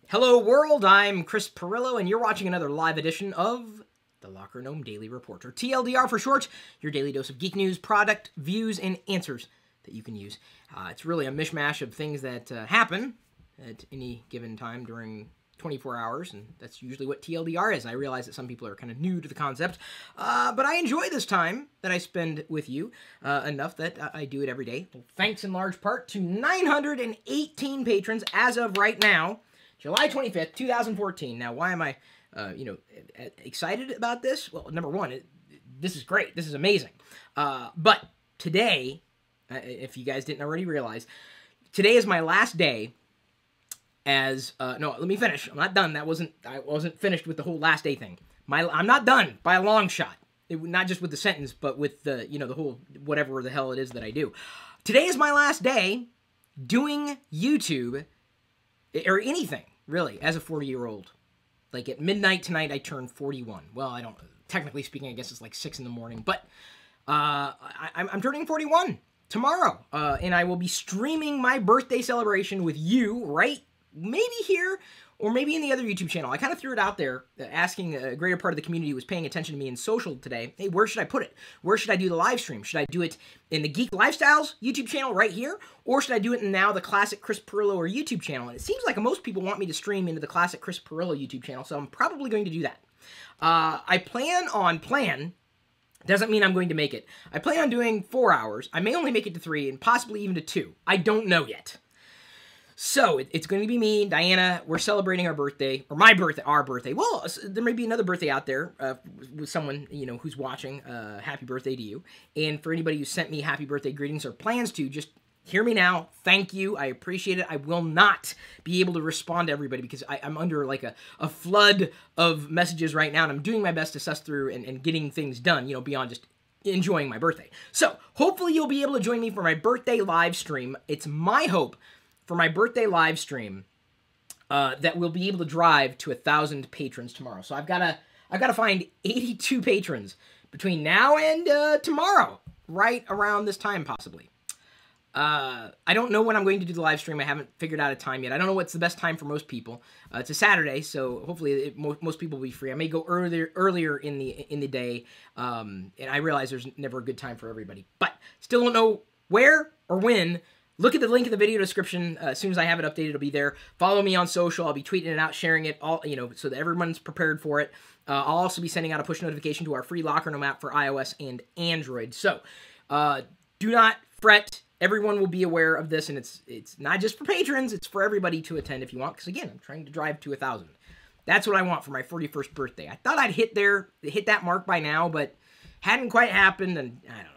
Hello world, I'm Chris Pirillo, and you're watching another live edition of the LockerGnome Daily Report, or TLDR for short, your daily dose of geek news, product, views, and answers that you can use. It's really a mishmash of things that happen at any given time during 24 hours, and that's usually what TLDR is. And I realize that some people are kind of new to the concept, but I enjoy this time that I spend with you enough that I do it every day. Well, thanks in large part to 918 patrons as of right now, July 25th, 2014. Now, why am I, excited about this? Well, number one, this is great. This is amazing. But today, if you guys didn't already realize, today is my last day as, no, let me finish. I'm not done. I wasn't finished with the whole last day thing. I'm not done by a long shot. Not just with the sentence, but with the, the whole, whatever the hell it is that I do. Today is my last day doing YouTube, or anything, really, as a 40-year-old. Like, at midnight tonight, I turned 41. Well, I don't, technically speaking, I guess it's like 6 in the morning, but I'm turning 41 tomorrow, and I will be streaming my birthday celebration with you, right? Maybe here, or maybe in the other YouTube channel. I kind of threw it out there, asking a greater part of the community who was paying attention to me in social today, hey, where should I put it? Where should I do the live stream? Should I do it in the Geek Lifestyles YouTube channel right here? Or should I do it in now the Classic Chris Pirillo or YouTube channel? And it seems like most people want me to stream into the Classic Chris Pirillo YouTube channel, so I'm probably going to do that. I plan doesn't mean I'm going to make it. I plan on doing 4 hours. I may only make it to 3 and possibly even to 2. I don't know yet. So, it's going to be me, Diana, we're celebrating our birthday, or my birthday, our birthday. Well, there may be another birthday out there with someone, who's watching. Happy birthday to you. And for anybody who sent me happy birthday greetings or plans to, just hear me now. Thank you. I appreciate it. I will not be able to respond to everybody because I'm under like a flood of messages right now, and I'm doing my best to suss through and getting things done, beyond just enjoying my birthday. So, hopefully you'll be able to join me for my birthday live stream. It's my hope for my birthday live stream that we'll be able to drive to 1,000 patrons tomorrow. So I've got to find 82 patrons between now and tomorrow, right around this time possibly. I don't know when I'm going to do the live stream. I haven't figured out a time yet. I don't know what's the best time for most people. It's a Saturday, so hopefully most people will be free. I may go earlier in the day, and I realize there's never a good time for everybody, but still don't know where or when. Look at the link in the video description. As soon as I have it updated, it'll be there. Follow me on social. I'll be tweeting it out, sharing it, all so that everyone's prepared for it. I'll also be sending out a push notification to our free LockerGnome app for iOS and Android. So, do not fret. Everyone will be aware of this, and it's not just for patrons. It's for everybody to attend if you want. Because again, I'm trying to drive to 1,000. That's what I want for my 41st birthday. I thought I'd hit that mark by now, but hadn't quite happened, and I don't know.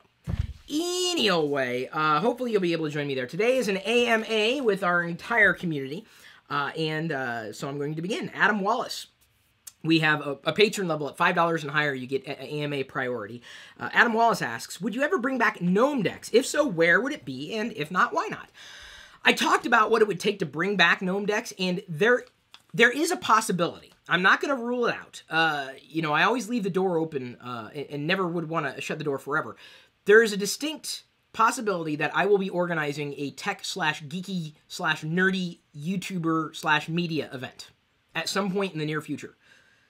Anyway, hopefully you'll be able to join me there. Today is an AMA with our entire community, so I'm going to begin. Adam Wallace. We have a patron level at $5 and higher. You get an AMA priority. Adam Wallace asks, would you ever bring back Gnome decks? If so, where would it be? And if not, why not? I talked about what it would take to bring back Gnome decks, and there is a possibility. I'm not going to rule it out. I always leave the door open and never would want to shut the door forever. There is a distinct possibility that I will be organizing a tech/geeky/nerdy YouTuber/media event at some point in the near future.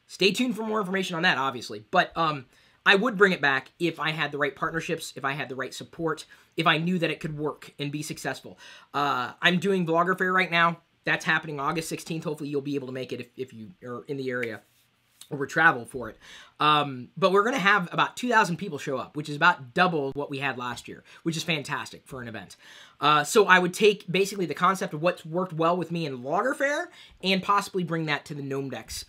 Stay tuned for more information on that, obviously. But I would bring it back if I had the right partnerships, if I had the right support, if I knew that it could work and be successful. I'm doing Vlogger Fair right now. That's happening August 16th. Hopefully you'll be able to make it if you are in the area or travel for it. But we're going to have about 2,000 people show up, which is about double what we had last year, which is fantastic for an event. So I would take basically the concept of what's worked well with me in Vlogger Fair and possibly bring that to the Gnome Decks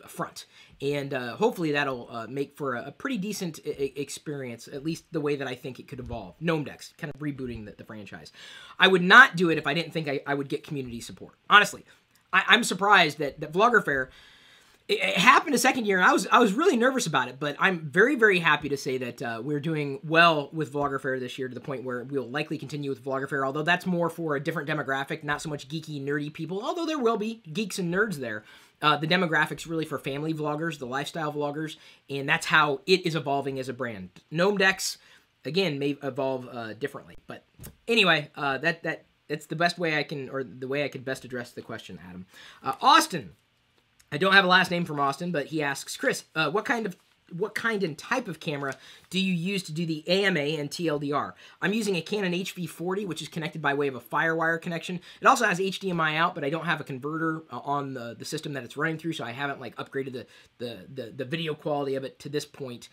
front. And hopefully that'll make for a pretty decent experience, at least the way that I think it could evolve. Gnome Decks, kind of rebooting the franchise. I would not do it if I didn't think I would get community support. Honestly, I'm surprised that Vlogger Fair, it happened a second year, and I was really nervous about it, but I'm very, very happy to say that we're doing well with Vlogger Fair this year to the point where we'll likely continue with Vlogger Fair, although that's more for a different demographic, not so much geeky, nerdy people, although there will be geeks and nerds there. The demographic's really for family vloggers, the lifestyle vloggers, and that's how it is evolving as a brand. Gnome Decks, again, may evolve differently. But anyway, that It's the best way I can, or the way I could best address the question, Adam. Austin. I don't have a last name from Austin, but he asks, Chris, what kind and type of camera do you use to do the AMA and TLDR? I'm using a Canon HV40, which is connected by way of a FireWire connection. It also has HDMI out, but I don't have a converter on the system that it's running through, so I haven't like upgraded the video quality of it to this point.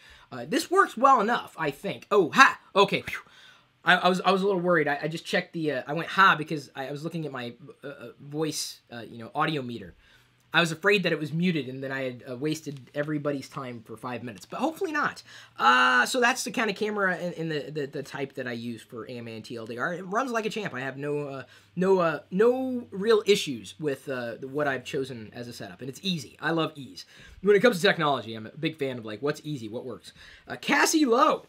This works well enough, I think. Oh, ha! Okay. Whew. I was a little worried. I just checked the, I went ha because I was looking at my voice, audio meter. I was afraid that it was muted and then I had wasted everybody's time for 5 minutes, but hopefully not. So that's the kind of camera in the type that I use for AMA and TLDR. It runs like a champ. I have no real issues with what I've chosen as a setup, and it's easy. I love ease. When it comes to technology, I'm a big fan of like what's easy, what works. Cassie Lowe.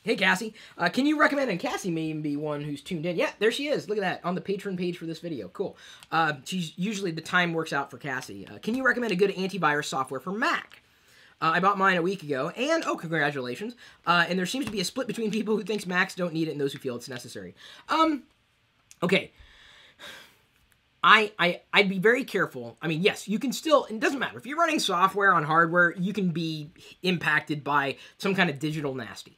Hey, Cassie. Can you recommend, and Cassie may even be one who's tuned in. Yeah, there she is. Look at that, on the Patreon page for this video. Cool. She's usually, the time works out for Cassie. Can you recommend a good antivirus software for Mac? I bought mine a week ago, and, oh, congratulations. And there seems to be a split between people who thinks Macs don't need it and those who feel it's necessary. Okay. I'd be very careful. I mean, yes, you can still, it doesn't matter. If you're running software on hardware, you can be impacted by some kind of digital nasty.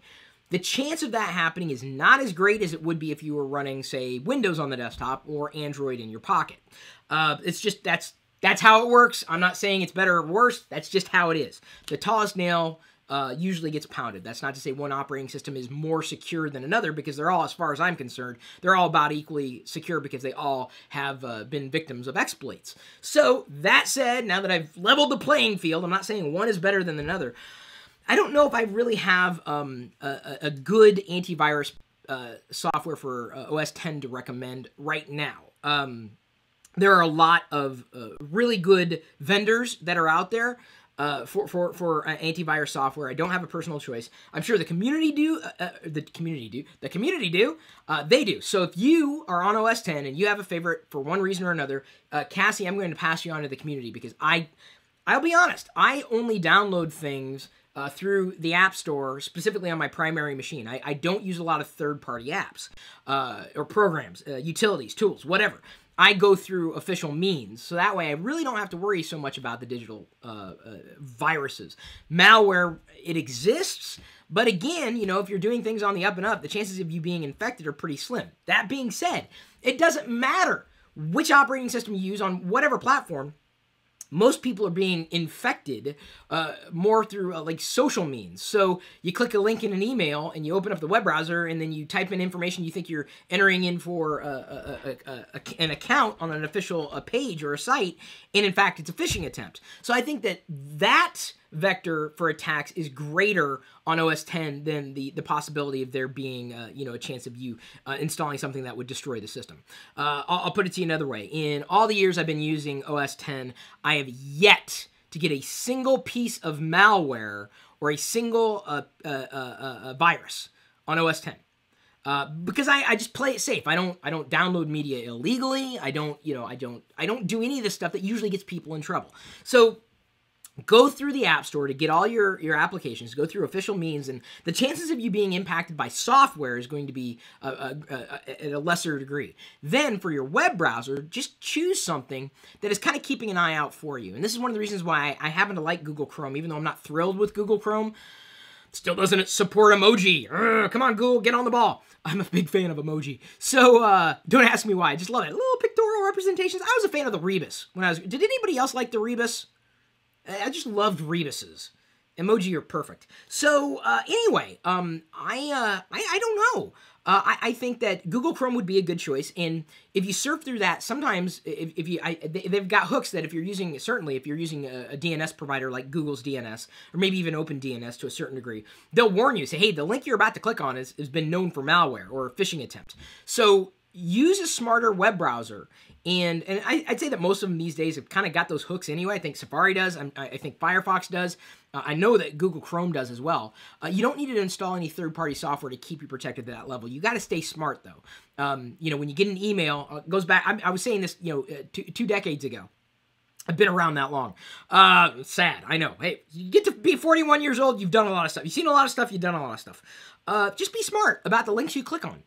The chance of that happening is not as great as it would be if you were running, say, Windows on the desktop or Android in your pocket. It's just, that's how it works. I'm not saying it's better or worse. That's just how it is. The tallest nail usually gets pounded. That's not to say one operating system is more secure than another, because they're all, as far as I'm concerned, they're all about equally secure because they all have been victims of exploits. So, that said, now that I've leveled the playing field, I'm not saying one is better than another. I don't know if I really have a good antivirus software for OS X to recommend right now. There are a lot of really good vendors that are out there for antivirus software. I don't have a personal choice. I'm sure the community do. They do. So if you are on OS X and you have a favorite for one reason or another, Cassie, I'm going to pass you on to the community, because I'll be honest, I only download things through the App Store, specifically on my primary machine. I don't use a lot of third-party apps or programs, utilities, tools, whatever. I go through official means, so that way I really don't have to worry so much about the digital viruses. Malware, it exists, but again, if you're doing things on the up and up, the chances of you being infected are pretty slim. That being said, it doesn't matter which operating system you use on whatever platform. Most people are being infected more through like social means. So you click a link in an email and you open up the web browser and then you type in information you think you're entering in for an account on an official page or a site, and in fact it's a phishing attempt. So I think that vector for attacks is greater on OS X than the possibility of there being a chance of you installing something that would destroy the system. I'll put it to you another way. In all the years I've been using OS X, I have yet to get a single piece of malware or a single virus on OS X. Because I just play it safe. I don't download media illegally. I don't do any of this stuff that usually gets people in trouble. So go through the App Store to get all your applications, go through official means, and the chances of you being impacted by software is going to be at a lesser degree. Then for your web browser, just choose something that is kind of keeping an eye out for you. And this is one of the reasons why I happen to like Google Chrome, even though I'm not thrilled with Google Chrome. Still doesn't support emoji. Come on, Google, get on the ball. I'm a big fan of emoji. So, don't ask me why. I just love it. Little pictorial representations. I was a fan of the Rebus when I was... Did anybody else like the Rebus? I just loved Rebuses. Emoji are perfect. So, anyway, I don't know. I think that Google Chrome would be a good choice, and if you surf through that, sometimes they've got hooks that if you're using, certainly if you're using a DNS provider like Google's DNS, or maybe even OpenDNS to a certain degree, they'll warn you, say, hey, the link you're about to click on has been known for malware or a phishing attempt. So use a smarter web browser. And I'd say that most of them these days have kind of got those hooks anyway. I think Safari does. I think Firefox does. I know that Google Chrome does as well. You don't need to install any third-party software to keep you protected to that level. You got to stay smart, though. When you get an email, it goes back. I was saying this, two decades ago. I've been around that long. Sad, I know. Hey, you get to be 41 years old, you've done a lot of stuff. You've seen a lot of stuff, you've done a lot of stuff. Just be smart about the links you click on.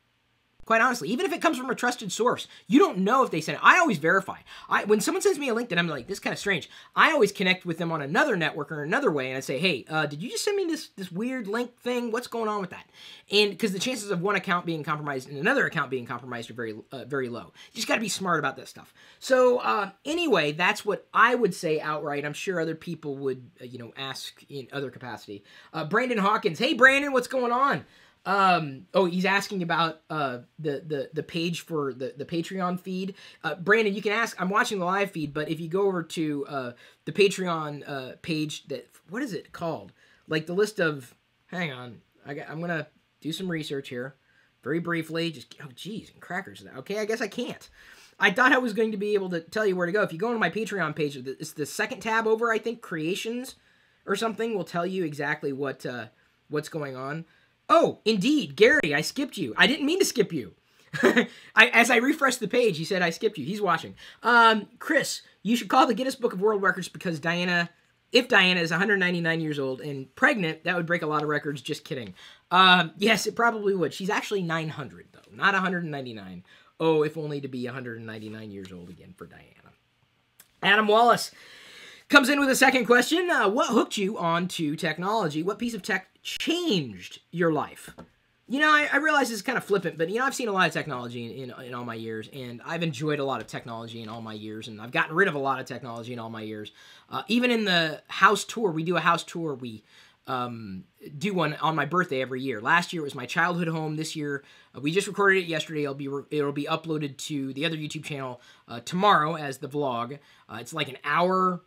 Quite honestly, even if it comes from a trusted source, you don't know if they sent it. I always verify. When someone sends me a link that I'm like, this is kind of strange, I always connect with them on another network or another way, and I say, hey, did you just send me this weird link thing? What's going on with that? And because the chances of one account being compromised and another account being compromised are very low. You just got to be smart about this stuff. So anyway, that's what I would say outright. I'm sure other people would, ask in other capacity. Brandon Hawkins, hey Brandon, what's going on? He's asking about the page for the Patreon feed. Brandon, you can ask. I'm watching the live feed, but if you go over to the Patreon page, what is it called? Like the list of. Hang on, I'm gonna do some research here, very briefly. Geez, and crackers. Okay, I guess I can't. I thought I was going to be able to tell you where to go. If you go to my Patreon page, it's the second tab over. I think Creations or something will tell you exactly what's going on. Oh, indeed, Gary, I skipped you. I didn't mean to skip you. As I refreshed the page, he said I skipped you. He's watching. Chris, you should call the Guinness Book of World Records because if Diana is 199 years old and pregnant, that would break a lot of records. Just kidding. Yes, it probably would. She's actually 900, though, not 199. Oh, if only to be 199 years old again for Diana. Adam Wallace comes in with a second question. What hooked you onto technology? What piece of tech changed your life? I realize this is kind of flippant, but, I've seen a lot of technology in all my years, and I've enjoyed a lot of technology in all my years, and I've gotten rid of a lot of technology in all my years. Even in the house tour, we do a house tour. We do one on my birthday every year. Last year it was my childhood home. This year, we just recorded it yesterday. It'll be uploaded to the other YouTube channel tomorrow as the vlog. It's like an hour,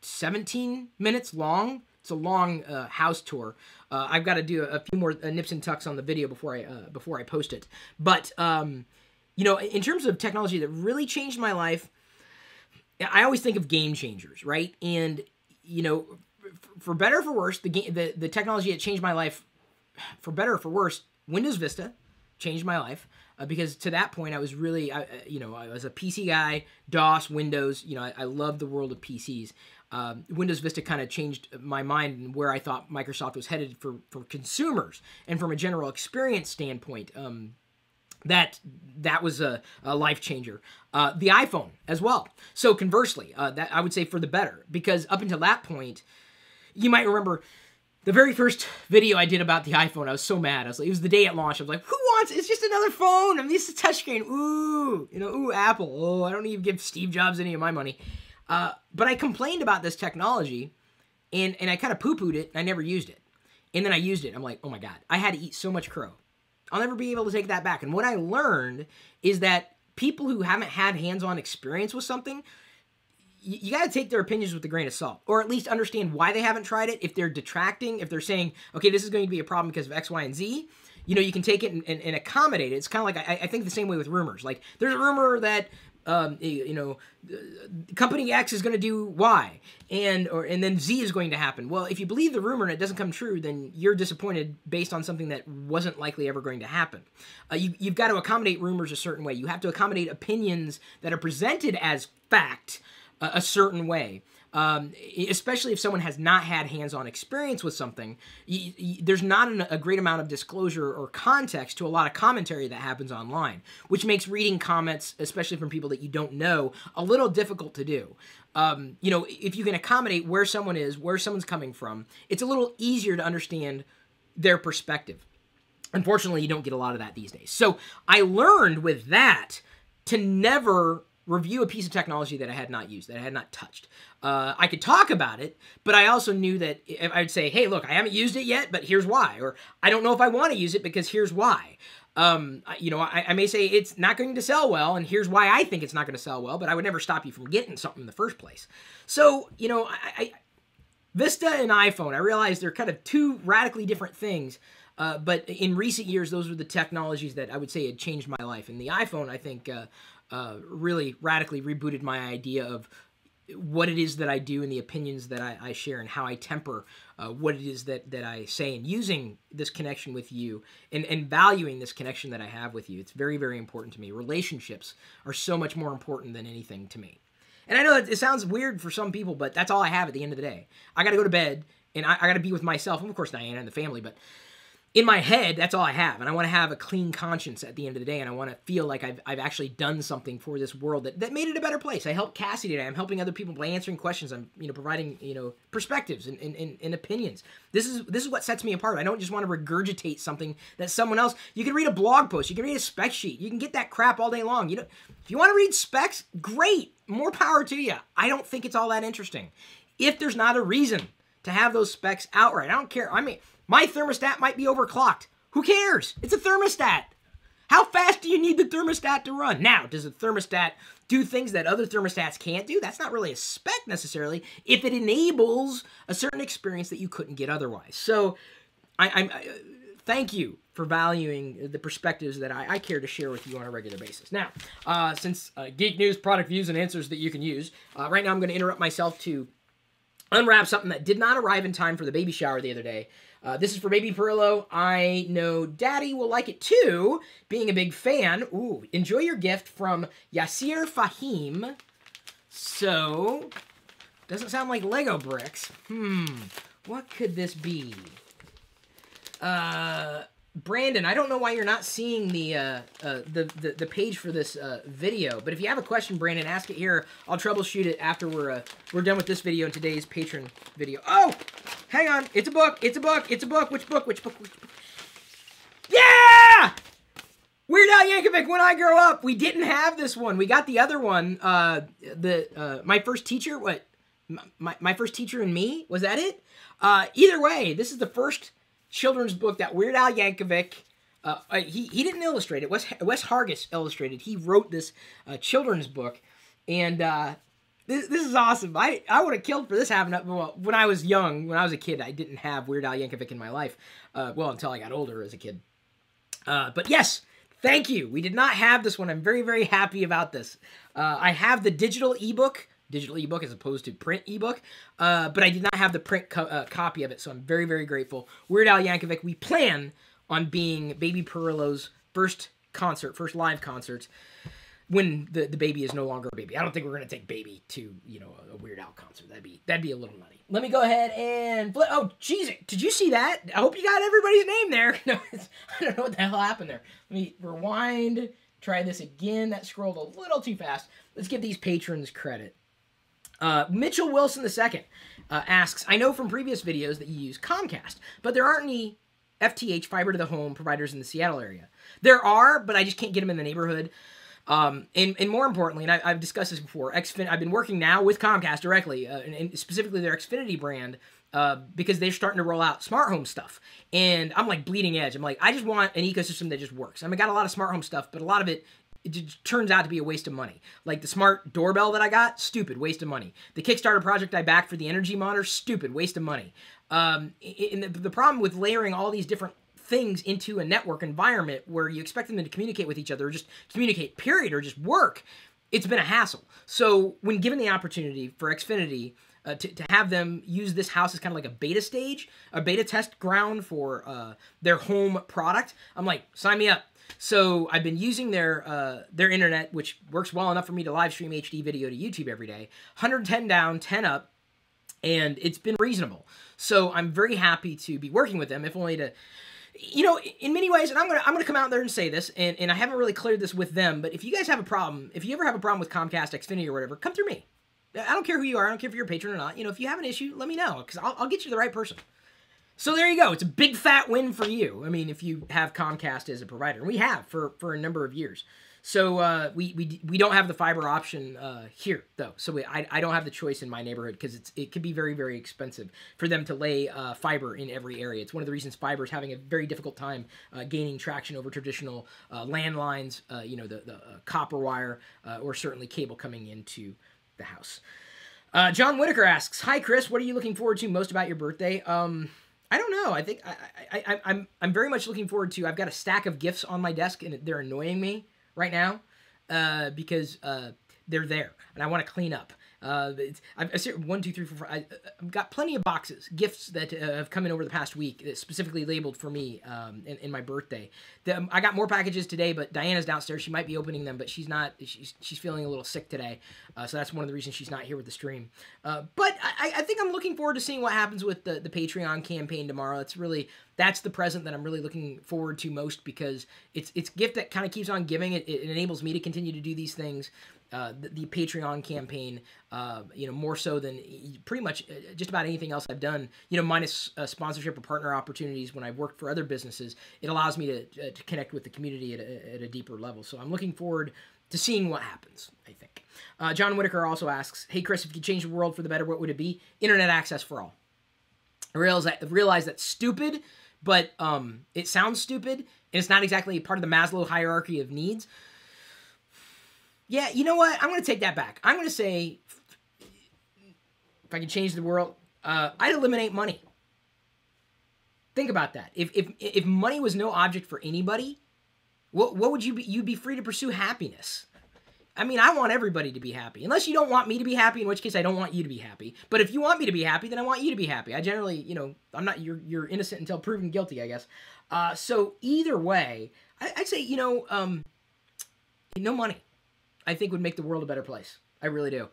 17 minutes long. It's a long house tour. I've got to do a few more nips and tucks on the video before I post it. But in terms of technology that really changed my life, I always think of game changers, right? And for better or for worse, the technology that changed my life, for better or for worse, Windows Vista changed my life. Because to that point, I was really, I was a PC guy, DOS, Windows. I loved the world of PCs. Windows Vista kind of changed my mind and where I thought Microsoft was headed for consumers and from a general experience standpoint. That was a life changer. The iPhone as well. So conversely, that I would say for the better, because up until that point, you might remember the very first video I did about the iPhone, I was so mad. It was the day it launched. I was like, who wants, it's just another phone. I mean, this is a touchscreen. Ooh, Apple. Oh, I don't even give Steve Jobs any of my money. But I complained about this technology, and I kind of poo-pooed it, and I never used it. And then I used it. I'm like, oh my God, I had to eat so much crow. I'll never be able to take that back. And what I learned is that people who haven't had hands-on experience with something, you got to take their opinions with a grain of salt, or at least understand why they haven't tried it. If they're detracting, if they're saying, okay, this is going to be a problem because of X, Y, and Z, you can take it and accommodate it. It's kind of like, I think the same way with rumors. Like, there's a rumor that, company X is going to do Y, and then Z is going to happen. Well, if you believe the rumor and it doesn't come true, then you're disappointed based on something that wasn't likely ever going to happen. You've got to accommodate rumors a certain way. You have to accommodate opinions that are presented as fact a certain way, especially if someone has not had hands-on experience with something. There's not a great amount of disclosure or context to a lot of commentary that happens online, which makes reading comments, especially from people that you don't know, a little difficult to do. If you can accommodate where someone is, where someone's coming from, it's a little easier to understand their perspective. Unfortunately, you don't get a lot of that these days. So I learned with that to never review a piece of technology that I had not used, that I had not touched. I could talk about it, but I also knew that I'd say, hey, look, I haven't used it yet, but here's why. Or I don't know if I want to use it because here's why. I may say it's not going to sell well, and here's why I think it's not going to sell well, but I would never stop you from getting something in the first place. So, Vista and iPhone, I realize they're kind of two radically different things, but in recent years, those were the technologies that I would say had changed my life. And the iPhone, I think, really radically rebooted my idea of what it is that I do and the opinions that I share and how I temper what it is that I say, and using this connection with you and valuing this connection that I have with you. It's very, very important to me. Relationships are so much more important than anything to me. And I know that it sounds weird for some people, but that's all I have at the end of the day. I got to go to bed, and I got to be with myself, and of course Diana and the family, but in my head, that's all I have, and I want to have a clean conscience at the end of the day, and I want to feel like I've actually done something for this world that made it a better place. I helped Cassie today. I'm helping other people by answering questions. I'm providing perspectives and opinions. This is what sets me apart. I don't just want to regurgitate something that someone else. You can read a blog post. You can read a spec sheet. You can get that crap all day long. If you want to read specs, great. More power to you. I don't think it's all that interesting. If there's not a reason to have those specs outright, I don't care. I mean, my thermostat might be overclocked. Who cares? It's a thermostat. How fast do you need the thermostat to run? Now, does the thermostat do things that other thermostats can't do? That's not really a spec necessarily, if it enables a certain experience that you couldn't get otherwise. So, I thank you for valuing the perspectives that I care to share with you on a regular basis. Now, since geek news, product views, and answers that you can use, right now I'm going to interrupt myself to unwrap something that did not arrive in time for the baby shower the other day. This is for baby Pirillo. I know Daddy will like it too, being a big fan. Ooh, enjoy your gift from Yasir Fahim. So, doesn't sound like Lego bricks. What could this be? Brandon, I don't know why you're not seeing the page for this video, but if you have a question, Brandon, ask it here. I'll troubleshoot it after we're done with this video and today's patron video. Oh, hang on, it's a book, it's a book, it's a book. Which book? Which book? Which book? Yeah! Weird Al Yankovic. When I grow up, we didn't have this one. We got the other one. My first teacher. What? My first teacher and me. Was that it? Either way, this is the first children's book that Weird Al Yankovic, he didn't illustrate it. Wes Hargis illustrated. He wrote this children's book, and this is awesome. I would have killed for this happening. Well, when I was young, when I was a kid, I didn't have Weird Al Yankovic in my life. Well, until I got older as a kid. But yes, thank you. We did not have this one. I'm very, very happy about this. I have the digital ebook as opposed to print ebook, but I did not have the print copy of it, so I'm very, very grateful. Weird Al Yankovic, we plan on being Baby Pirillo's first live concert, when the baby is no longer a baby. I don't think we're going to take baby to, a Weird Al concert. That'd be a little nutty. Let me go ahead and oh, jeez, did you see that? I hope you got everybody's name there. No, I don't know what the hell happened there. Let me rewind, try this again. That scrolled a little too fast. Let's give these patrons credit. Mitchell Wilson II asks, I know from previous videos that you use Comcast, but there aren't any FTH fiber to the home providers in the Seattle area. There are, but I just can't get them in the neighborhood. And more importantly, and I've discussed this before, I've been working now with Comcast directly, and specifically their Xfinity brand, because they're starting to roll out smart home stuff. And I'm like bleeding edge. I'm like, I just want an ecosystem that just works. I mean, I got a lot of smart home stuff, but a lot of it just turns out to be a waste of money. Like the smart doorbell that I got, stupid, waste of money. The Kickstarter project I backed for the energy monitor, stupid, waste of money. And the problem with layering all these different things into a network environment where you expect them to communicate with each other, or just communicate, period, or just work, it's been a hassle. So when given the opportunity for Xfinity to have them use this house as kind of like a beta stage, a beta test ground for their home product, I'm like, sign me up. So I've been using their internet, which works well enough for me to live stream HD video to YouTube every day. 110 down, 10 up, and it's been reasonable. So I'm very happy to be working with them, if only to, in many ways, and I'm gonna come out there and say this, and I haven't really cleared this with them, but if you guys have a problem, if you ever have a problem with Comcast, Xfinity, or whatever, come through me. I don't care who you are. I don't care if you're a patron or not. If you have an issue, let me know, because I'll get you the right person. So there you go. It's a big fat win for you. I mean, if you have Comcast as a provider, and we have for a number of years. So we don't have the fiber option here though. So I don't have the choice in my neighborhood, because it could be very, very expensive for them to lay fiber in every area. It's one of the reasons fiber is having a very difficult time gaining traction over traditional landlines, the copper wire, or certainly cable coming into the house. John Whitaker asks, hi Chris, what are you looking forward to most about your birthday? I don't know. I think I'm very mumuch looking forward to. I've got a stack of gifts on my desk, and they're annoying me right now because they're there, and I want to clean up. I've said 1, 2, 3, 4, 5. I've got plenty of boxes, gifts that have come in over the past week, that's specifically labeled for me in my birthday. I got more packages today, but Diana's downstairs. She might be opening them, but she's not. She's feeling a little sick today, so that's one of the reasons she's not here with the stream. But I think I'm looking forward to seeing what happens with the Patreon campaign tomorrow. It's really That's the present that I'm really looking forward to most, because it's a gift that kind of keeps on giving. It enables me to continue to do these things. The Patreon campaign, more so than pretty much just about anything else I've done, minus sponsorship or partner opportunities when I've worked for other businesses. It allows me to connect with the community at a deeper level. So I'm looking forward to seeing what happens, I think. John Whitaker also asks, hey, Chris, if you could change the world for the better, what would it be? Internet access for all. I realize that's stupid, but it sounds stupid, and it's not exactly part of the Maslow hierarchy of needs. Yeah, you know what? I'm going to take that back. I'm going to say, if I could change the world, I'd eliminate money. Think about that. If money was no object for anybody, what would you be? You'd be free to pursue happiness. I mean, I want everybody to be happy. Unless you don't want me to be happy, in which case I don't want you to be happy. But if you want me to be happy, then I want you to be happy. I generally, I'm not, you're innocent until proven guilty, I guess. So either way, I'd say, no money, I think, would make the world a better place. I really do.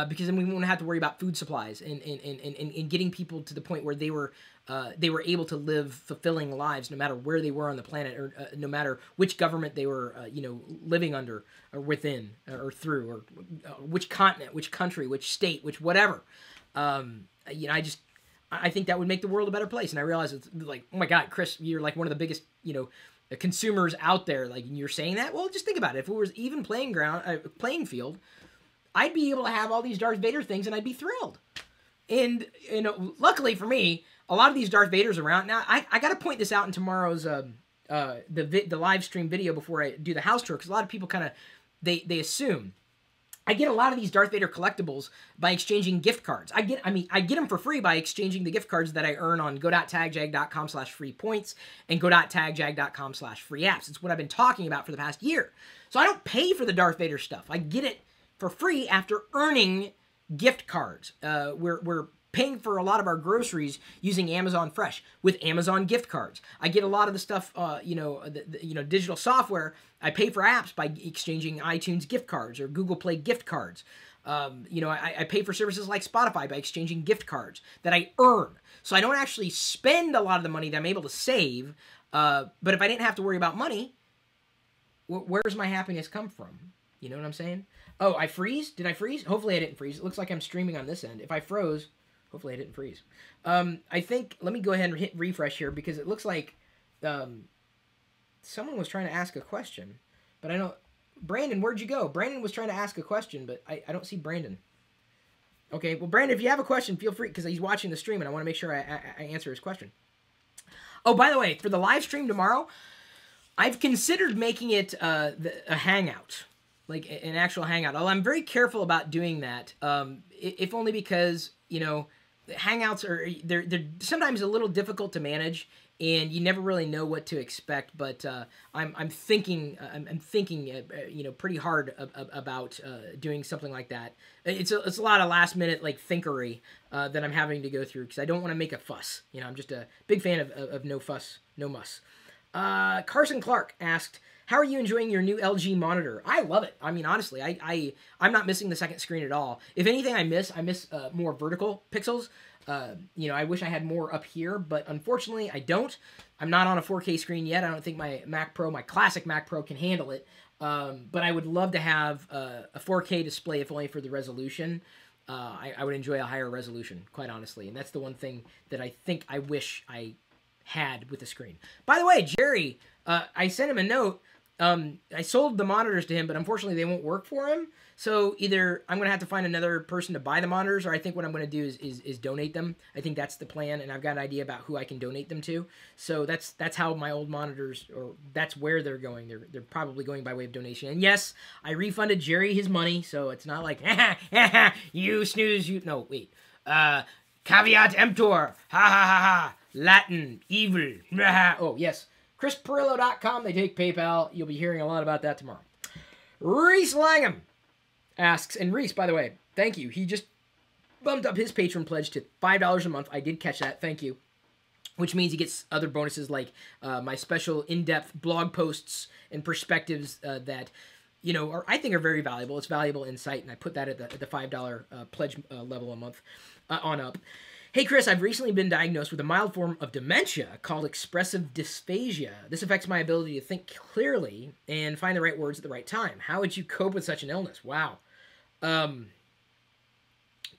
Because then we won't have to worry about food supplies and getting people to the point where they were able to live fulfilling lives no matter where they were on the planet, or no matter which government they were, living under or within or through, or which continent, which country, which state, which whatever. I think that would make the world a better place. And I realize it's like, oh my God, Chris, you're like one of the biggest, consumers out there. Like, you're saying that? Well, just think about it. If it was even playing field, I'd be able to have all these Darth Vader things and I'd be thrilled. And, luckily for me, a lot of these Darth Vaders around. Now, I got to point this out in tomorrow's the live stream video before I do the house tour, because a lot of people kind of, they assume I get a lot of these Darth Vader collectibles by exchanging gift cards. I get them for free by exchanging the gift cards that I earn on go.tagjag.com/free points and go.tagjag.com/free apps. It's what I've been talking about for the past year. So I don't pay for the Darth Vader stuff. I get it for free after earning gift cards. We're paying for a lot of our groceries using Amazon Fresh with Amazon gift cards. I get a lot of the stuff, digital software. I pay for apps by exchanging iTunes gift cards or Google Play gift cards. I pay for services like Spotify by exchanging gift cards that I earn. So I don't actually spend a lot of the money that I'm able to save. But if I didn't have to worry about money, where's my happiness come from? You know what I'm saying? Oh, I freeze? Did I freeze? Hopefully I didn't freeze. It looks like I'm streaming on this end. If I froze, hopefully I didn't freeze. I think, let me go ahead and hit refresh here, because it looks like someone was trying to ask a question, but I don't... Brandon, where'd you go? Brandon was trying to ask a question, but I don't see Brandon. Okay, well, Brandon, if you have a question, feel free, because he's watching the stream, and I want to make sure I answer his question. Oh, by the way, for the live stream tomorrow, I've considered making it a hangout. Like an actual hangout. Although I'm very careful about doing that, if only because, hangouts they're sometimes a little difficult to manage, and you never really know what to expect. But I'm thinking pretty hard about doing something like that. It's a lot of last minute thinkery that I'm having to go through, because I don't want to make a fuss. I'm just a big fan of no fuss, no muss. Carson Clark asked, how are you enjoying your new LG monitor? I love it. I mean, honestly, I'm not missing the second screen at all. If anything, I miss more vertical pixels. I wish I had more up here, but unfortunately, I don't. I'm not on a 4K screen yet. I don't think my classic Mac Pro can handle it. But I would love to have a 4K display, if only for the resolution. I would enjoy a higher resolution, quite honestly. And that's the one thing that I think I wish I had with the screen. By the way, Jerry, I sent him a note. I sold the monitors to him, but unfortunately they won't work for him. So either I'm going to have to find another person to buy the monitors, or I think what I'm going to do is donate them. I think that's the plan, and I've got an idea about who I can donate them to. So that's how my old monitors, or that's where they're going. They're probably going by way of donation. And yes, I refunded Jerry his money, so it's not like, you snooze, you... No, wait. Caveat emptor. Ha ha ha ha. Latin. Evil. Oh, yes. ChrisPirillo.com. They take PayPal. You'll be hearing a lot about that tomorrow. Reese Langham asks, and Reese, by the way, thank you. He just bumped up his patron pledge to $5 a month. I did catch that. Thank you. Which means he gets other bonuses like my special in-depth blog posts and perspectives that, I think are very valuable. It's valuable insight, and I put that at the $5 pledge level a month on up. Hey, Chris, I've recently been diagnosed with a mild form of dementia called expressive dysphagia. This affects my ability to think clearly and find the right words at the right time. How would you cope with such an illness? Wow.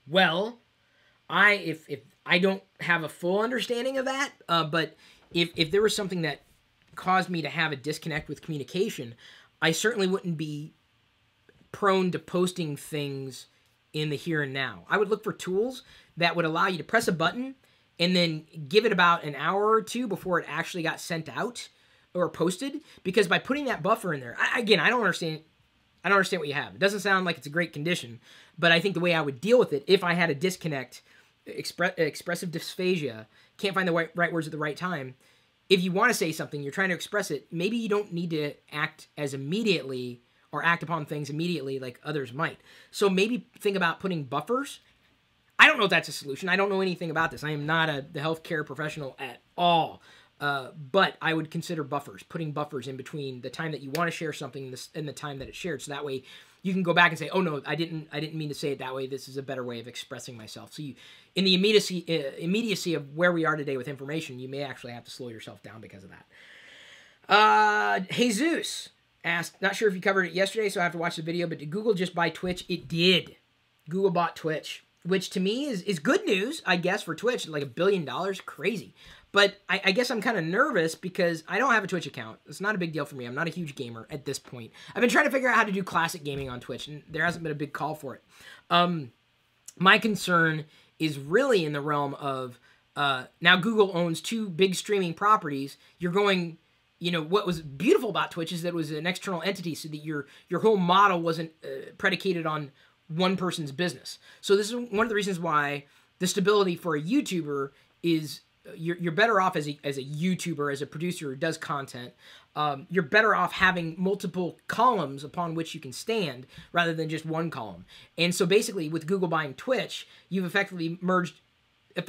Well, if I don't have a full understanding of that, but if there was something that caused me to have a disconnect with communication, I certainly wouldn't be prone to posting things in the here and now. I would look for tools that would allow you to press a button and then give it about an hour or two before it actually got sent out or posted. Because by putting that buffer in there, I don't understand what you have. It doesn't sound like it's a great condition, but I think the way I would deal with it, if I had a disconnect, expressive dysphagia, can't find the right words at the right time. If you want to say something, you're trying to express it, maybe you don't need to act as immediately or act upon things immediately like others might. So maybe think about putting buffers. I don't know if that's a solution. I don't know anything about this. I am not the healthcare professional at all. But I would consider buffers, putting buffers in between the time that you want to share something and the time that it's shared. So that way you can go back and say, oh no, I didn't mean to say it that way. This is a better way of expressing myself. So you, in the immediacy of where we are today with information, you may actually have to slow yourself down because of that. Jesus asked, not sure if you covered it yesterday, so I have to watch the video, but did Google just buy Twitch? It did. Google bought Twitch, which to me is good news, I guess, for Twitch. Like $1 billion, crazy. But I guess I'm kind of nervous because I don't have a Twitch account. It's not a big deal for me. I'm not a huge gamer at this point. I've been trying to figure out how to do classic gaming on Twitch, and there hasn't been a big call for it. My concern is really in the realm of, now Google owns 2 big streaming properties. You're going, what was beautiful about Twitch is that it was an external entity so that your whole model wasn't predicated on one person's business. So this is one of the reasons why the stability for a YouTuber is... You're better off as a YouTuber, as a producer who does content. You're better off having multiple columns upon which you can stand rather than just one column. And so basically, with Google buying Twitch, you've effectively merged, and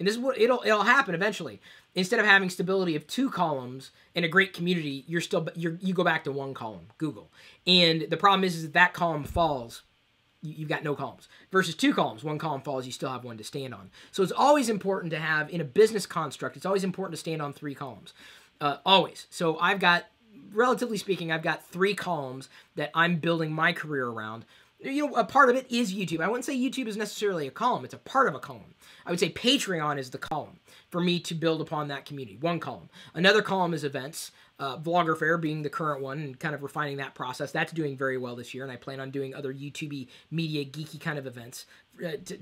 this is what it'll happen eventually. Instead of having stability of 2 columns and a great community, you go back to 1 column, Google. And the problem is that column falls. You've got no columns. Versus 2 columns. 1 column falls, you still have 1 to stand on. So it's always important to have, in a business construct, it's always important to stand on 3 columns. Always. So relatively speaking, I've got 3 columns that I'm building my career around. A part of it is YouTube. I wouldn't say YouTube is necessarily a column. It's a part of a column. I would say Patreon is the column for me to build upon that community. 1 column. Another column is events. Vlogger Fair being the current one and kind of refining that process. That's doing very well this year, and I plan on doing other YouTube-y, media, geeky kind of events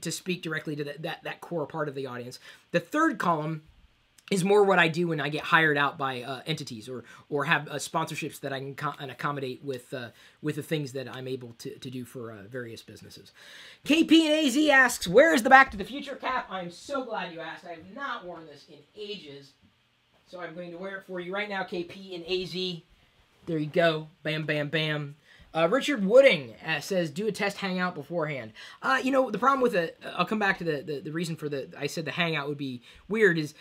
to speak directly to that core part of the audience. The 3rd column is more what I do when I get hired out by entities or have sponsorships that I can accommodate with the things that I'm able to do for various businesses. KP and AZ asks, where is the Back to the Future cap? I'm so glad you asked. I have not worn this in ages. So I'm going to wear it for you right now, KP and AZ. There you go. Bam, bam, bam. Richard Wooding says, do a test hangout beforehand. The problem with it, I'll come back to the reason for I said the hangout would be weird is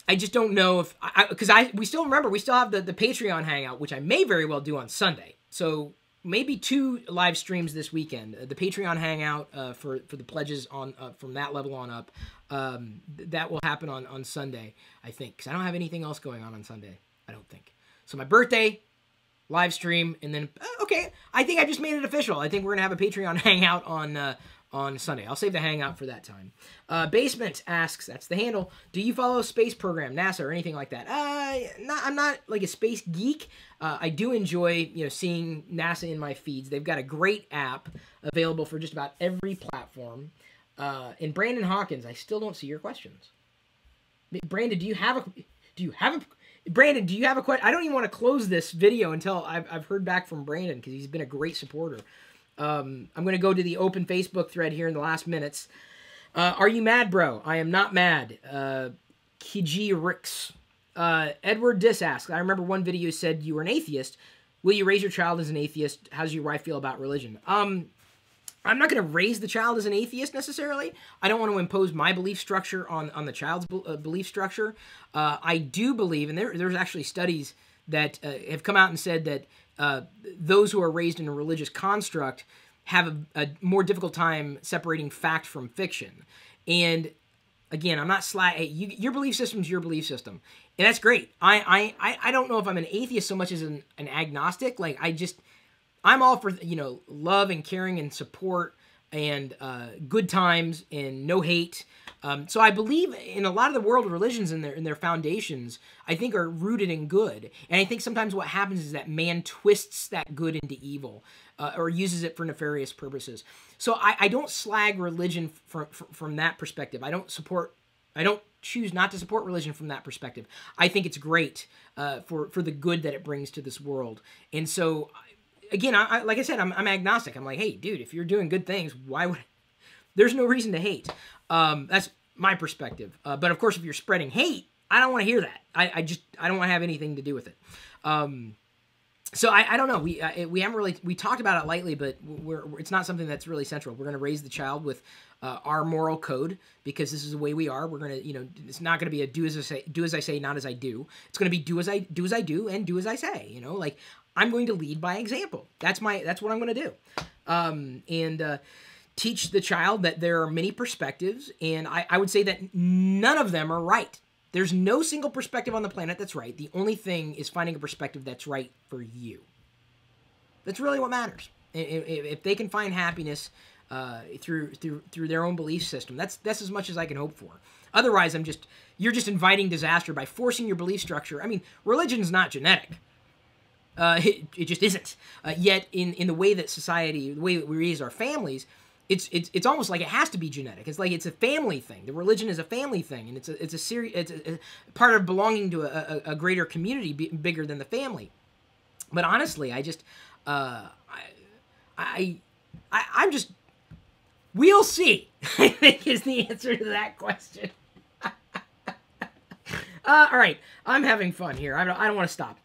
I just don't know if, because we still have the Patreon hangout, which I may very well do on Sunday. So maybe 2 live streams this weekend. The Patreon hangout for the pledges on from that level on up. That will happen on Sunday, I think, because I don't have anything else going on Sunday, I don't think. So my birthday, live stream, and then, okay, I think I just made it official. I think we're going to have a Patreon hangout on Sunday. I'll save the hangout for that time. Basement asks, that's the handle, do you follow space program, NASA, or anything like that? I'm not like a space geek. I do enjoy, seeing NASA in my feeds. They've got a great app available for just about every platform. And Brandon Hawkins, I still don't see your questions. Brandon, do you have a question? I don't even want to close this video until I've heard back from Brandon because he's been a great supporter. I'm going to go to the open Facebook thread here in the last minutes. Are you mad, bro? I am not mad. Kiji Ricks. Edward Dis asks, I remember one video said you were an atheist. Will you raise your child as an atheist? How does your wife feel about religion? I'm not going to raise the child as an atheist necessarily. I don't want to impose my belief structure on the child's belief structure. I do believe, and there's actually studies that have come out and said that those who are raised in a religious construct have a more difficult time separating fact from fiction. And Again, I'm not your belief system's your belief system, and that's great. I don't know if I'm an atheist so much as an agnostic. Like, I'm all for, you know, love and caring and support and good times and no hate. So I believe in a lot of the world religions and their foundations, I think, are rooted in good. And I think sometimes what happens is that man twists that good into evil or uses it for nefarious purposes. So I don't slag religion from that perspective. I don't choose not to support religion from that perspective. I think it's great for the good that it brings to this world. And so, again, like I said, I'm agnostic. I'm like, hey, dude, if you're doing good things, why would... There's no reason to hate. That's my perspective. But of course, if you're spreading hate, I don't want to hear that. I don't want to have anything to do with it. So I don't know. We haven't really, we talked about it lightly, but it's not something that's really central. We're going to raise the child with our moral code, because this is the way we are. We're going to, you know, it's not going to be a do as I say, not as I do. It's going to be do as I do and do as I say. You know, like, I'm going to lead by example. That's what I'm going to do. And teach the child that there are many perspectives, and I would say that none of them are right. There's no single perspective on the planet that's right. The only thing is finding a perspective that's right for you. That's really what matters. If they can find happiness through their own belief system, that's as much as I can hope for. Otherwise, you're just inviting disaster by forcing your belief structure. I mean, religion's not genetic. It just isn't. Yet, in the way that society, the way that we raise our families, it's almost like it has to be genetic. It's like it's a family thing. The religion is a family thing, and it's a part of belonging to a greater community, bigger than the family. But honestly, I'm just, we'll see, I think, is the answer to that question. All right, I'm having fun here. I don't want to stop.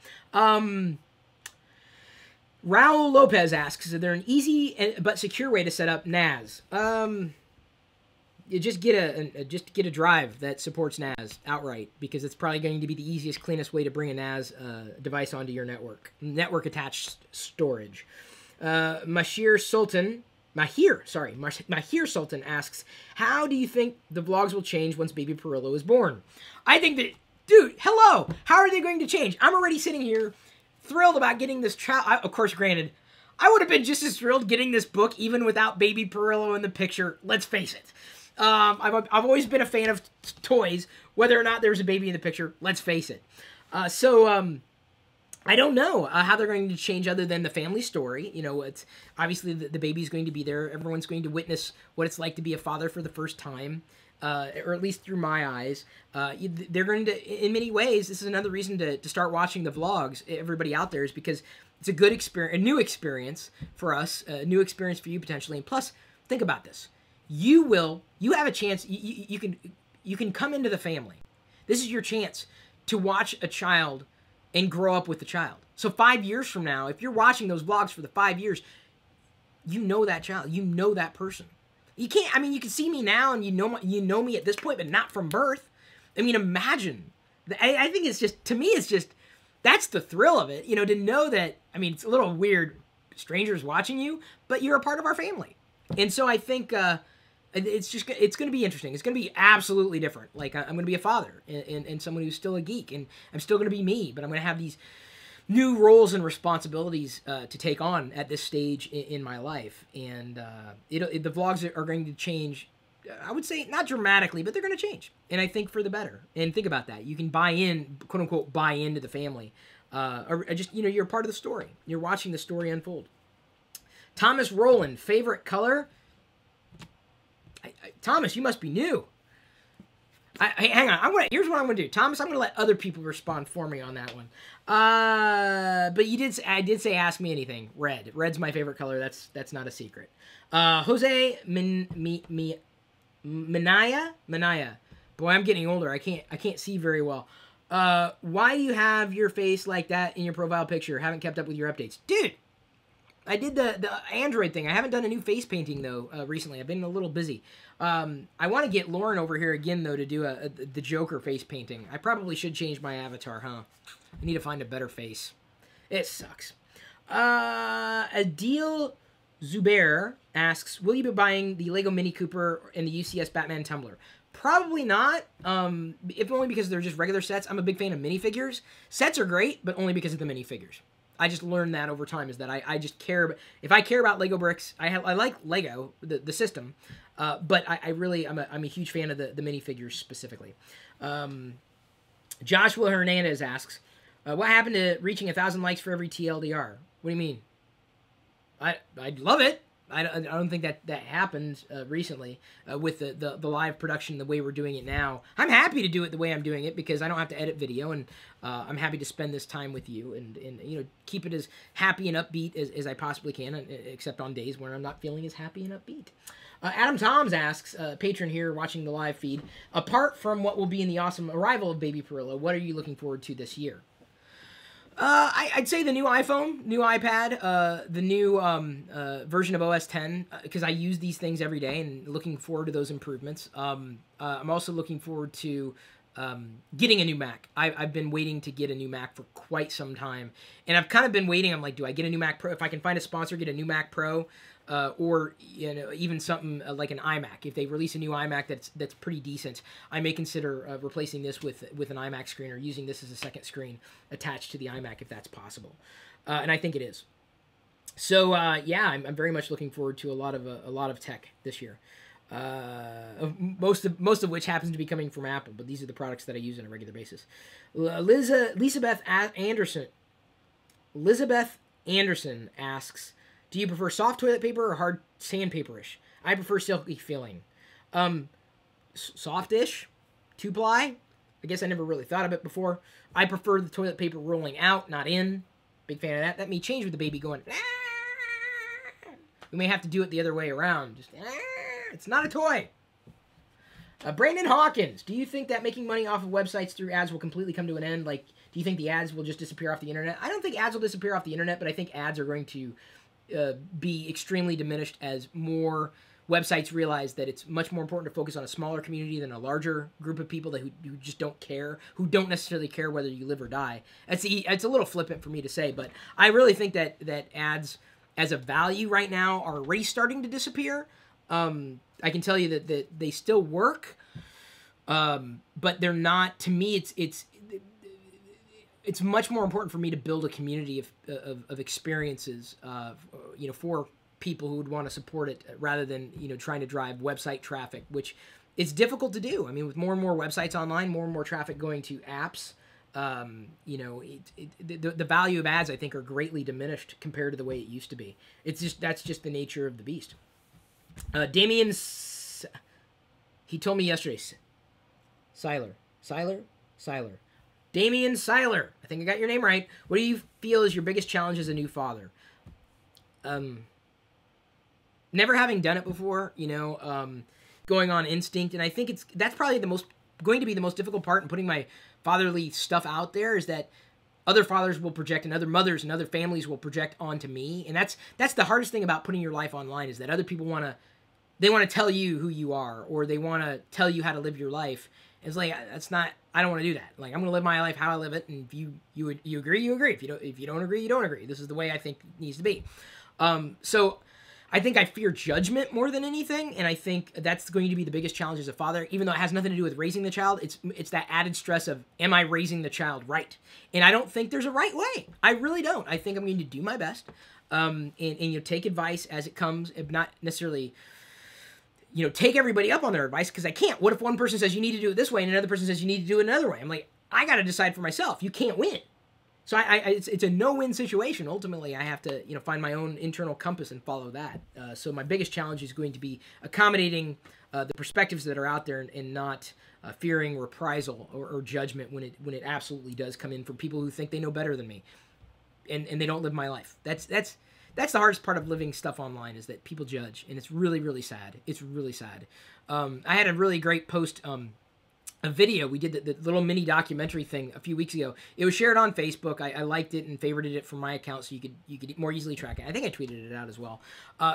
Raul Lopez asks, is there an easy but secure way to set up NAS? You just get a drive that supports NAS outright, because it's probably going to be the easiest, cleanest way to bring a NAS device onto your network attached storage. Mahir Sultan asks, how do you think the vlogs will change once baby Pirillo is born? I think that, dude, hello, how are they going to change? I'm already sitting here thrilled about getting this child. Of course, granted, I would have been just as thrilled getting this book even without baby Pirillo in the picture. Let's face it. I've always been a fan of toys, whether or not there's a baby in the picture. Let's face it. I don't know how they're going to change other than the family story. You know, it's obviously the baby's going to be there. Everyone's going to witness what it's like to be a father for the first time. Or at least through my eyes, they're going to, in many ways, this is another reason to start watching the vlogs, everybody out there, is because it's a good experience, a new experience for us, a new experience for you potentially. And plus, think about this. You have a chance, you can come into the family. This is your chance to watch a child and grow up with the child. So 5 years from now, if you're watching those vlogs for the 5 years, you know that child, you know that person. You can't, I mean, you can see me now and you know me at this point, but not from birth. I mean, imagine. I think it's just, to me, it's just, that's the thrill of it, you know, to know that, I mean, it's a little weird, strangers watching you, but you're a part of our family. And so I think it's going to be interesting. It's going to be absolutely different. Like, I'm going to be a father and someone who's still a geek, and I'm still going to be me, but I'm going to have these new roles and responsibilities to take on at this stage in my life. And the vlogs are going to change, I would say, not dramatically, but they're going to change. And I think for the better. And think about that. You can buy in, quote unquote, buy into the family. Or just, you know, you're a part of the story. You're watching the story unfold. Thomas Rowland, favorite color? Thomas, you must be new. Hang on. Here's what I'm going to do. Thomas, I'm going to let other people respond for me on that one. But I did say ask me anything. Red. Red's my favorite color. That's not a secret. Jose Minaya. Boy, I'm getting older. I can't see very well. Why do you have your face like that in your profile picture? Haven't kept up with your updates. Dude, I did the Android thing. I haven't done a new face painting, though, recently. I've been a little busy. I want to get Lauren over here again, though, to do the Joker face painting. I probably should change my avatar, huh? I need to find a better face. It sucks. Adil Zubair asks, will you be buying the Lego Mini Cooper and the UCS Batman tumbler? Probably not, if only because they're just regular sets. I'm a big fan of minifigures. Sets are great, but only because of the minifigures. I just learned that over time, is that I just care. If I care about Lego bricks, I like Lego, the system, but I'm a huge fan of the minifigures specifically. Joshua Hernandez asks, what happened to reaching 1,000 likes for every TLDR? What do you mean? I'd love it. I don't think that happened recently with the live production the way we're doing it now. I'm happy to do it the way I'm doing it because I don't have to edit video, and I'm happy to spend this time with you and you know, keep it as happy and upbeat as I possibly can, except on days where I'm not feeling as happy and upbeat. Adam Toms asks, patron here watching the live feed, apart from what will be in the awesome arrival of Baby Pirillo, what are you looking forward to this year? I'd say the new iPhone, new iPad, the new version of OS X, because I use these things every day and looking forward to those improvements. I'm also looking forward to getting a new Mac. I've been waiting to get a new Mac for quite some time, and I've kind of been waiting. I'm like, do I get a new Mac Pro? If I can find a sponsor, get a new Mac Pro, or you know, even something like an iMac. If they release a new iMac that's pretty decent, I may consider replacing this with an iMac screen, or using this as a second screen attached to the iMac if that's possible. And I think it is. So yeah, I'm very much looking forward to a lot of tech this year. Most of which happens to be coming from Apple, but these are the products that I use on a regular basis. Elizabeth Anderson asks, do you prefer soft toilet paper or hard sandpaper-ish? I prefer silky feeling. Soft-ish, 2-ply. I guess I never really thought of it before. I prefer the toilet paper rolling out, not in. Big fan of that. That may change with the baby going, ah! We may have to do it the other way around. Just, ah! It's not a toy. Brandon Hawkins, do you think that making money off of websites through ads will completely come to an end? Like, do you think the ads will just disappear off the internet? I don't think ads will disappear off the internet, but I think ads are going to be extremely diminished as more websites realize that it's much more important to focus on a smaller community than a larger group of people who just don't care, who don't necessarily care whether you live or die. It's a little flippant for me to say, but I really think that ads as a value right now are already starting to disappear. I can tell you that they still work, but they're not. To me, it's much more important for me to build a community of experiences, you know, for people who would want to support it, rather than, you know, trying to drive website traffic, which is difficult to do. I mean, with more and more websites online, more and more traffic going to apps, you know, the value of ads, I think, are greatly diminished compared to the way it used to be. That's just the nature of the beast. Damien, he told me yesterday, Seiler. Damien Seiler, I think I got your name right. What do you feel is your biggest challenge as a new father? Never having done it before, you know, going on instinct, and I think that's probably going to be the most difficult part in putting my fatherly stuff out there, is that other fathers will project, and other mothers and other families will project onto me, and that's the hardest thing about putting your life online, is that other people want to tell you who you are, or they want to tell you how to live your life. And it's like, I don't want to do that. Like, I'm going to live my life how I live it, and if you agree, you agree. If you don't agree, you don't agree. This is the way I think it needs to be. So I think I fear judgment more than anything, and I think that's going to be the biggest challenge as a father, even though it has nothing to do with raising the child. It's that added stress of, am I raising the child right? And I don't think there's a right way. I really don't. I think I'm going to do my best, and you know, take advice as it comes, if not necessarily, you know, take everybody up on their advice, because I can't. What if one person says you need to do it this way, and another person says you need to do it another way? I'm like, I got to decide for myself. You can't win. So it's a no-win situation. Ultimately, I have to, you know, find my own internal compass and follow that. So my biggest challenge is going to be accommodating the perspectives that are out there, and not fearing reprisal or judgment when it absolutely does come in from people who think they know better than me, and they don't live my life. That's the hardest part of living stuff online, is that people judge, and it's really, really sad. It's really sad. I had a really great post. A video, we did the little mini documentary thing a few weeks ago. It was shared on Facebook. I liked it and favorited it from my account, so you could more easily track it. I think I tweeted it out as well.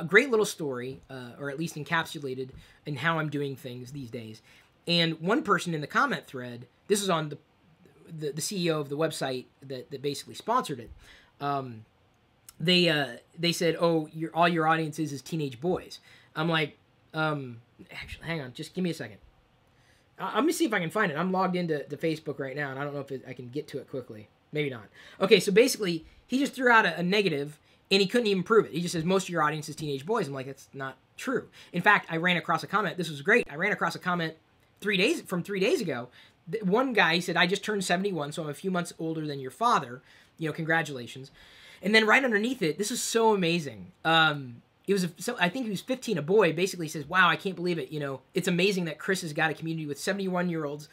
Great little story, or at least encapsulated in how I'm doing things these days. And one person in the comment thread, this is on the CEO of the website that basically sponsored it. They said, "Oh, all your audience is teenage boys." I'm like, actually, hang on, just give me a second. Let me see if I can find it. I'm logged into Facebook right now, and I don't know if I can get to it quickly. Maybe not. Okay, so basically, he just threw out a negative, and he couldn't even prove it. He just says, most of your audience is teenage boys. I'm like, that's not true. In fact, I ran across a comment. This was great. I ran across a comment 3 days ago. One guy, he said, I just turned 71, so I'm a few months older than your father. Congratulations. And then right underneath it, this is so amazing. I think he was 15, a boy, basically says, wow, I can't believe it. It's amazing that Chris has got a community with 71-year-olds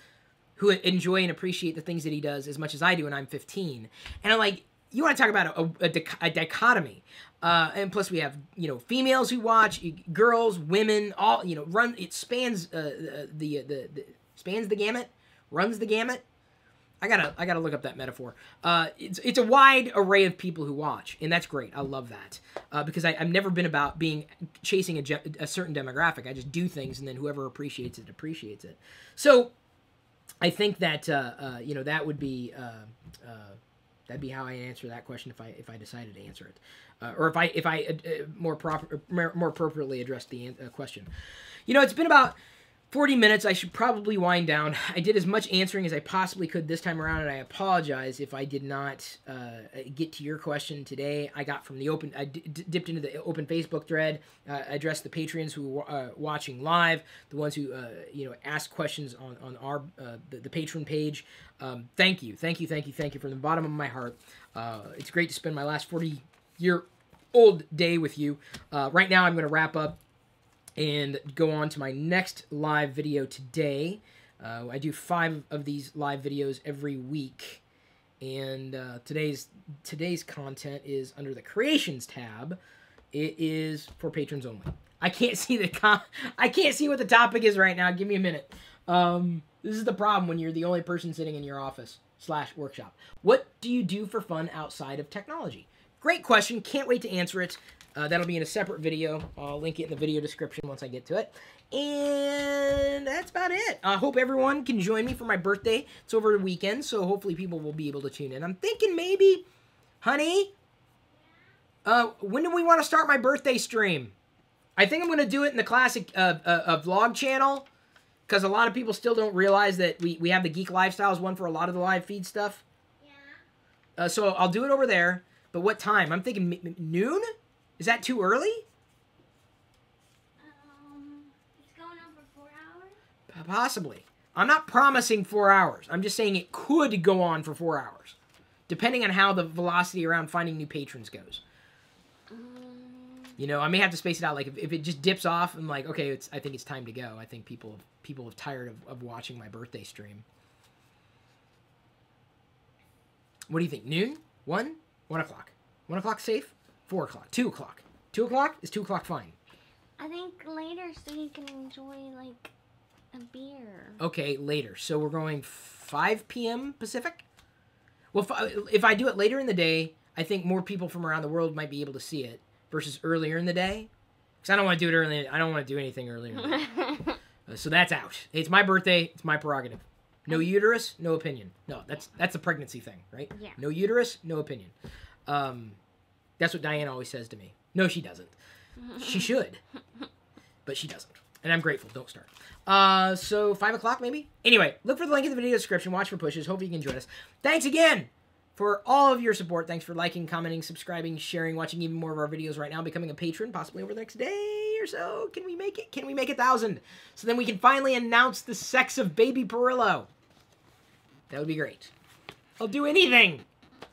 who enjoy and appreciate the things that he does as much as I do, and I'm 15. And I'm like, you want to talk about a dichotomy. And plus we have, females who watch, girls, women, all, it spans spans the gamut, runs the gamut. I gotta look up that metaphor. It's a wide array of people who watch, and that's great. I love that because I've never been about chasing a certain demographic. I just do things, and then whoever appreciates it appreciates it. So I think that that would be that'd be how I answer that question if I decided to answer it, or if I more appropriately addressed the question. It's been about 40 minutes. I should probably wind down. I did as much answering as I possibly could this time around, and I apologize if I did not get to your question today. I got from the open. I dipped into the open Facebook thread, addressed the patrons who were watching live, the ones who asked questions on our the patron page. Thank you from the bottom of my heart. It's great to spend my last 40-year-old day with you. Right now, I'm going to wrap up and go on to my next live video today. I do 5 of these live videos every week, and today's content is under the Creations tab. It is for patrons only. I can't see I can't see what the topic is right now. Give me a minute. This is the problem when you're the only person sitting in your office / workshop. What do you do for fun outside of technology? Great question. Can't wait to answer it. That'll be in a separate video. I'll link it in the video description once I get to it. And that's about it. I hope everyone can join me for my birthday. It's over the weekend, so hopefully people will be able to tune in. I'm thinking maybe, honey, when do we want to start my birthday stream? I think I'm going to do it in the classic vlog channel, because a lot of people still don't realize that we have the Geek Lifestyles one for a lot of the live feed stuff. Yeah. So I'll do it over there. But what time? I'm thinking noon? Is that too early? It's going on for 4 hours? Possibly. I'm not promising 4 hours. I'm just saying it could go on for 4 hours, depending on how the velocity around finding new patrons goes. I may have to space it out. Like if it just dips off, I'm like, okay, I think it's time to go. I think people have tired of watching my birthday stream. What do you think? Noon? 1? 1 o'clock. 1 o'clock safe? 4 o'clock. 2 o'clock. 2 o'clock? Is 2 o'clock fine? I think later so you can enjoy, like, a beer. Okay, later. So we're going 5 p.m. Pacific? Well, if I do it later in the day, I think more people from around the world might be able to see it versus earlier in the day. Because I don't want to do it early. I don't want to do anything earlier in the day. So that's out. It's my birthday. It's my prerogative. No uterus, no opinion. No, that's a pregnancy thing, right? Yeah. No uterus, no opinion. That's what Diane always says to me. No, she doesn't. She should, but she doesn't. And I'm grateful. Don't start. So 5 o'clock maybe? Anyway, look for the link in the video description. Watch for pushes. Hope you can join us. Thanks again for all of your support. Thanks for liking, commenting, subscribing, sharing, watching even more of our videos right now, becoming a patron, possibly over the next day or so. Can we make it? Can we make 1,000? So then we can finally announce the sex of baby Pirillo. That would be great. I'll do anything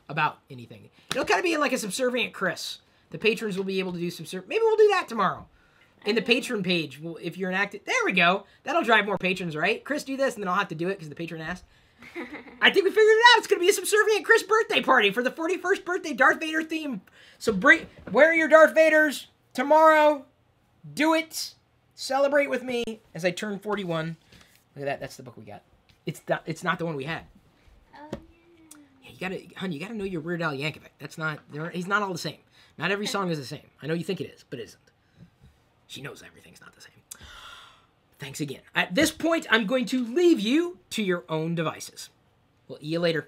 about anything. It'll kind of be like a subservient Chris. The patrons will be able to do subservient. Maybe we'll do that tomorrow. In the patron page, if you're an active... There we go. That'll drive more patrons, right? Chris, do this, and then I'll have to do it because the patron asked. I think we figured it out. It's going to be a subservient Chris birthday party for the 41st birthday Darth Vader theme. So wear your Darth Vaders tomorrow. Do it. Celebrate with me as I turn 41. Look at that. That's the book we got. It's not the one we had. You gotta know your Weird Al Yankovic. He's not all the same. Not every song is the same. I know you think it is, but it isn't. She knows everything's not the same. Thanks again. At this point, I'm going to leave you to your own devices. We'll see you later.